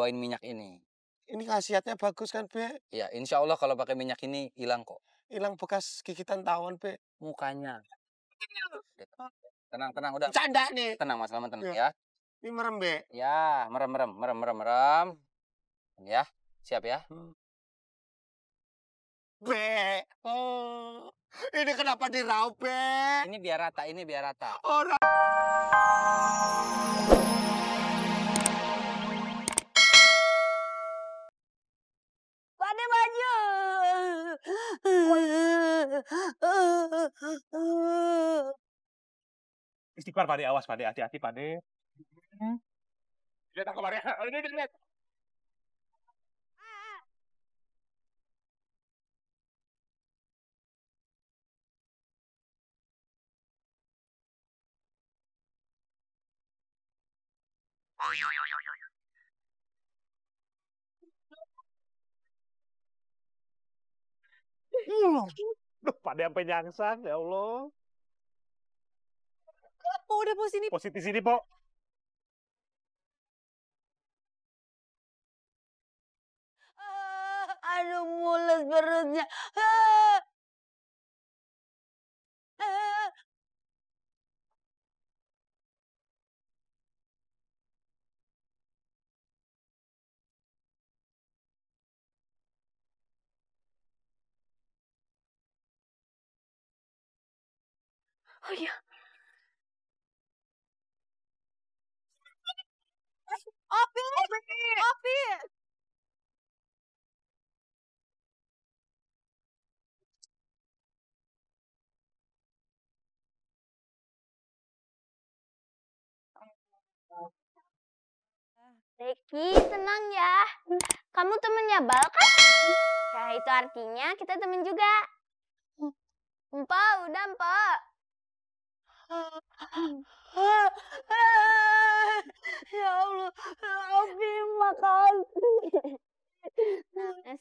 bawain minyak ini. Ini khasiatnya bagus kan, Be? Ya, insya Allah kalau pakai minyak ini hilang kok. Hilang bekas gigitan tawon, Be. Mukanya. Tenang, udah. Canda nih. Tenang, Mas Lama, tenang Ya. ya. Ini merem, Be. Ya, merem. Ya, siap ya. Be. Oh. Ini kenapa diraup, Be? Ini biar rata. Orang. Pade maju. Istighfar, Pade. Awas, Pade. Hati-hati, Pade. Lihat aku, Pade. Lihat. Duh, Pade sampai nyangsang, ya Allah. Po udah po sini. Posisi sini, Po. Aduh, mules perutnya. Oh iya. Opi. Reki, tenang ya. Kamu temennya Bal kan? Ya, itu artinya kita temen juga. Udah, Empa. Ya Allah, Opi, makasih.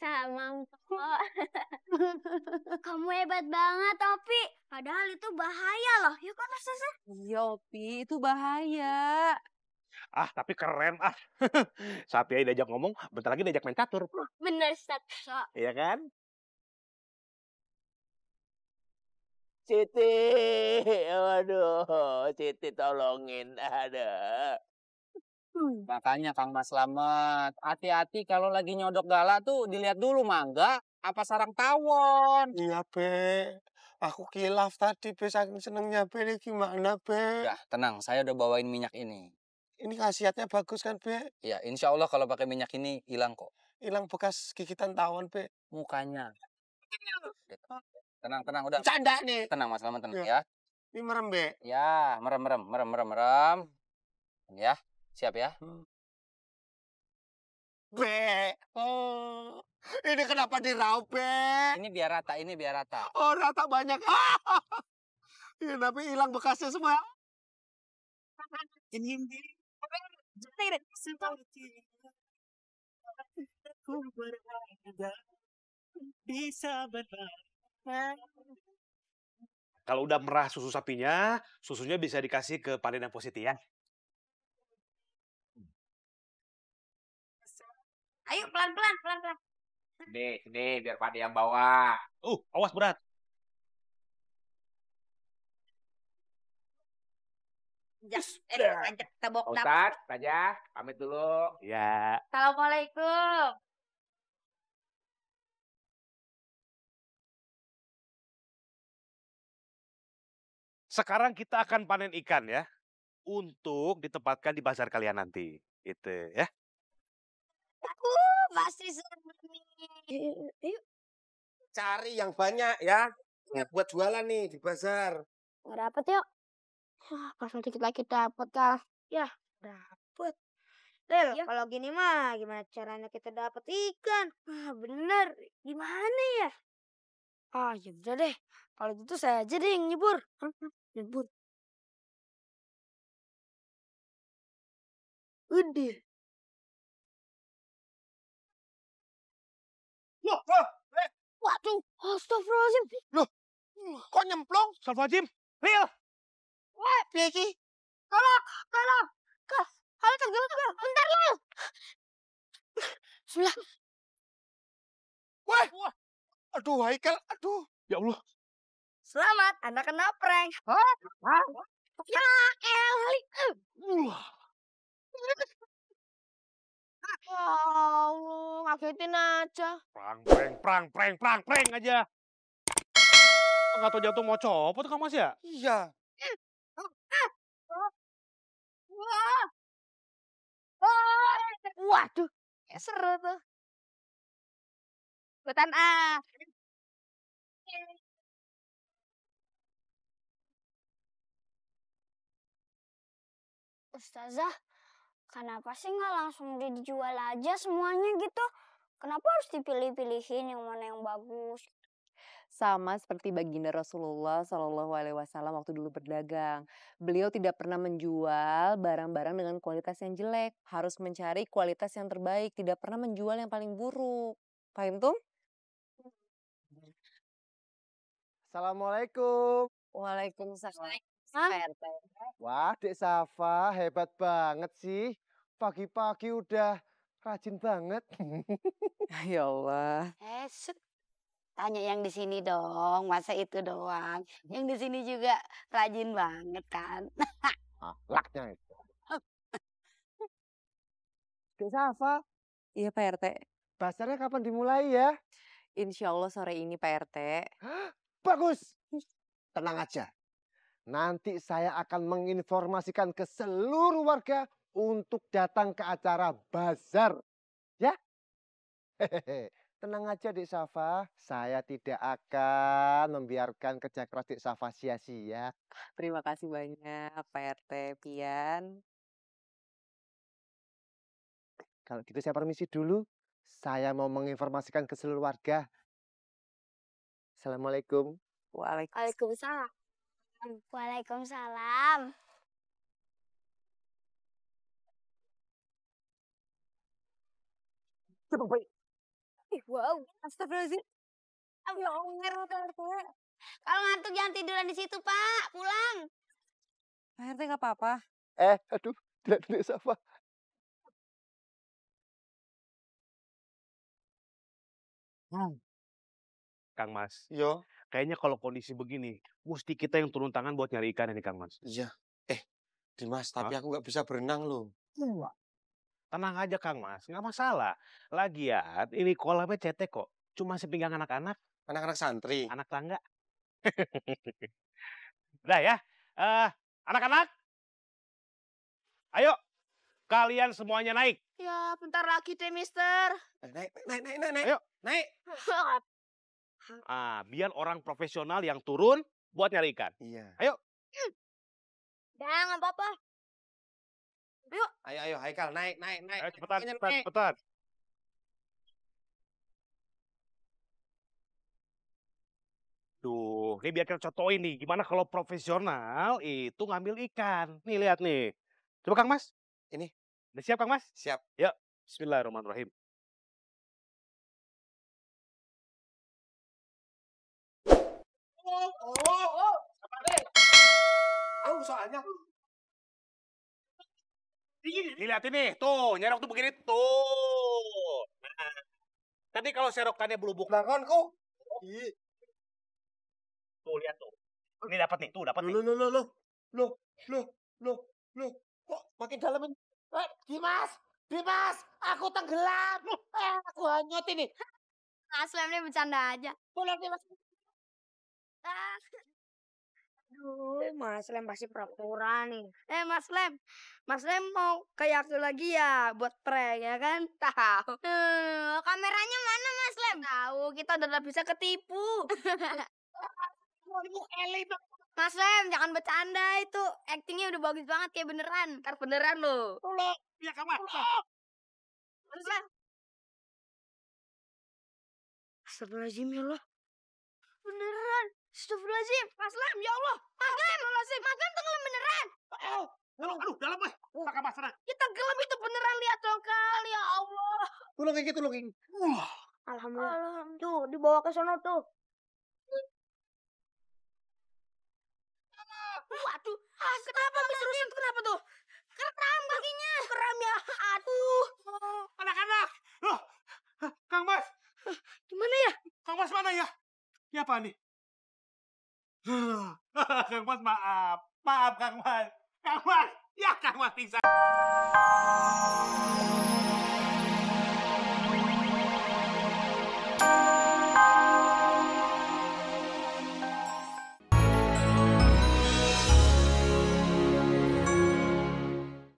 Sama, Empa. Kamu hebat banget, Opi. Padahal itu bahaya loh. Yuk, kan, Sasa? Iya, Opi, itu bahaya. Ah, tapi keren, ah. Saat ya diajak ngomong, bentar lagi diajak main catur. Bener, Sasa. Iya kan? Siti, waduh, Siti tolongin, ada. Makanya Kang Mas Slamet, hati-hati kalau lagi nyodok gala tuh dilihat dulu mangga apa sarang tawon. Iya, Be. Aku kilaf tadi, Be, saking senengnya, Be. Ini gimana, Be? Udah, tenang, saya udah bawain minyak ini. Ini khasiatnya bagus kan, Be? Ya, insya Allah kalau pakai minyak ini hilang kok. Hilang bekas gigitan tawon, Be. Mukanya. Tenang, udah. Canda nih. Tenang, Mas Lama, tenang Ya. ya. Ini merem, Be. Ya, merem. Ya, siap ya. Be. Oh. Ini kenapa diraup, Be? Ini biar rata. Oh, rata banyak. Ya, tapi hilang bekasnya semua. Ini Bisa benar. Kalau udah merah susu sapinya, susunya bisa dikasih ke Pade dan Positi ya. Ayo, pelan-pelan. Sini, biar Pade yang bawa. Awas berat. Ajak tabok dap. Ustaz, Raja, pamit dulu. Ya. Assalamualaikum. Sekarang kita akan panen ikan ya. Untuk ditempatkan di bazar kalian nanti. Gitu ya. Pasti seru nih. Yuk. cari yang banyak ya. Buat jualan nih di bazar. Nggak dapet yuk. Pas dikit lagi dapet kah? Ya, dapet. Del, ya. Kalau gini mah gimana caranya kita dapet ikan? Bener. Gimana ya? Ya udah deh. Kalau gitu saya aja deh yang nyebur. Nyebur. Udah. Loh, Waduh, astagfirullahaladzim. Loh, kok nyemplung? Astagfirullahaladzim. Lil. Wah, Peki. Tolong. Halo, tenggelam. Bentar, Lil. Astagfirullah. Wah, aduh Haikal, aduh. Ya Allah. Selamat, Anda kena prank. Hah? Ya elik. Ya Allah, ngagetin aja. Prang aja. Nggak tahu jatuh mau copot Kang Mas ya? Iya. Waduh, kayak seru tuh. Ikutan ah. Ustazah, kenapa sih nggak langsung dijual aja semuanya gitu? Kenapa harus dipilih-pilihin yang mana yang bagus? Sama seperti baginda Rasulullah Shallallahu Alaihi Wasallam waktu dulu berdagang. Beliau tidak pernah menjual barang-barang dengan kualitas yang jelek. Harus mencari kualitas yang terbaik. Tidak pernah menjual yang paling buruk. Paham tuh? Assalamualaikum. Waalaikumsalam. Hah? Pak RT. Wah, Dek Safa hebat banget sih. Pagi-pagi udah rajin banget. Ya Allah. Set. Tanya yang di sini dong, masa itu doang. Yang di sini juga rajin banget kan. Laknya itu. Dek Safa, Iya Pak RT. bazarnya kapan dimulai ya? Insya Allah sore ini Pak RT. Bagus. Tenang aja. Nanti saya akan menginformasikan ke seluruh warga untuk datang ke acara bazar. Ya? Hehehe. Tenang aja Dek Safa, saya tidak akan membiarkan kerja keras Dek Safa sia-sia. Terima kasih banyak Pak RT Pian. Kalau gitu saya permisi dulu. Saya mau menginformasikan ke seluruh warga. Assalamualaikum. Waalaikumsalam. Waalaikumsalam. Coba baik. Wow, astagfirullahaladzim. Ya Allah, Pak RT. Kalau ngantuk jangan tiduran di situ, Pak. Pulang. Pak RT nggak apa-apa. Aduh, tidak Dek Safa. Kang Mas, Yo, kayaknya kalau kondisi begini, mesti kita yang turun tangan buat nyari ikan ini Kang Mas. iya. Dimas, tapi aku nggak bisa berenang loh. Tenang aja Kang Mas, nggak masalah. Lagian ini kolamnya cetek kok. Cuma sepinggang anak-anak, Anak-anak santri. anak tangga. Udah ya, anak-anak. Ayo, kalian semuanya naik. Ya, bentar lagi deh, Mister. Naik. Ayo. Naik. Biar orang profesional yang turun buat nyari ikan. Iya. Dah, nggak apa-apa. Ayo, Haikal, naik. Ayo cepetan, Ini, cepetan, naik. cepetan. Tuh, ini biar kita contohin nih. Gimana kalau profesional itu ngambil ikan. Nih, lihat nih. Coba Kang Mas. Ini. Udah siap Kang Mas? Siap. Yuk, bismillahirrahmanirrahim. Soalnya. Dilihatin nih, tuh, nyerok tuh begini, tuh. Nah, tadi kalau serokannya belubuk, Bangonku. tuh, lihat tuh. Ini dapat nih, tuh, dapat nih. Loh. Kok makin dalam ini? Dimas, aku tenggelam. Aku hanyut ini. Mas Lem ini bercanda aja. Pulang Dimas. Aduh, Mas Lem pasti pura-pura nih. Mas Lem mau kayak aku lagi ya buat prank ya kan? Tahu. Kameranya mana Mas Lem? Tahu, kita udah bisa ketipu. Mas Lem, jangan bercanda itu. Actingnya udah bagus banget kayak beneran. Ntar beneran loh. Iya, Kang Mas. Mas Lem. Astagfirullahaladzim ya Allah. Beneran. Astagfirullahaladzim. Mas Lem, ya Allah. Mas Lem tenggelam beneran. Aduh, dalam, weh. Kang Mas, sana. Kita tenggelam itu beneran, lihat dong kali ya Allah. Tulungin. Alhamdulillah. Tuh, dibawa ke sono tuh. Waduh, kenapa Mister Rusin? Kenapa tuh? Keram kakinya. Keram ya. Aduh. Anak-anak. Loh, Mas mana ya? Ini apa nih? Kang Mas maaf. Maaf Kang Mas. Kang Mas. Ya Kang Mas pingsan.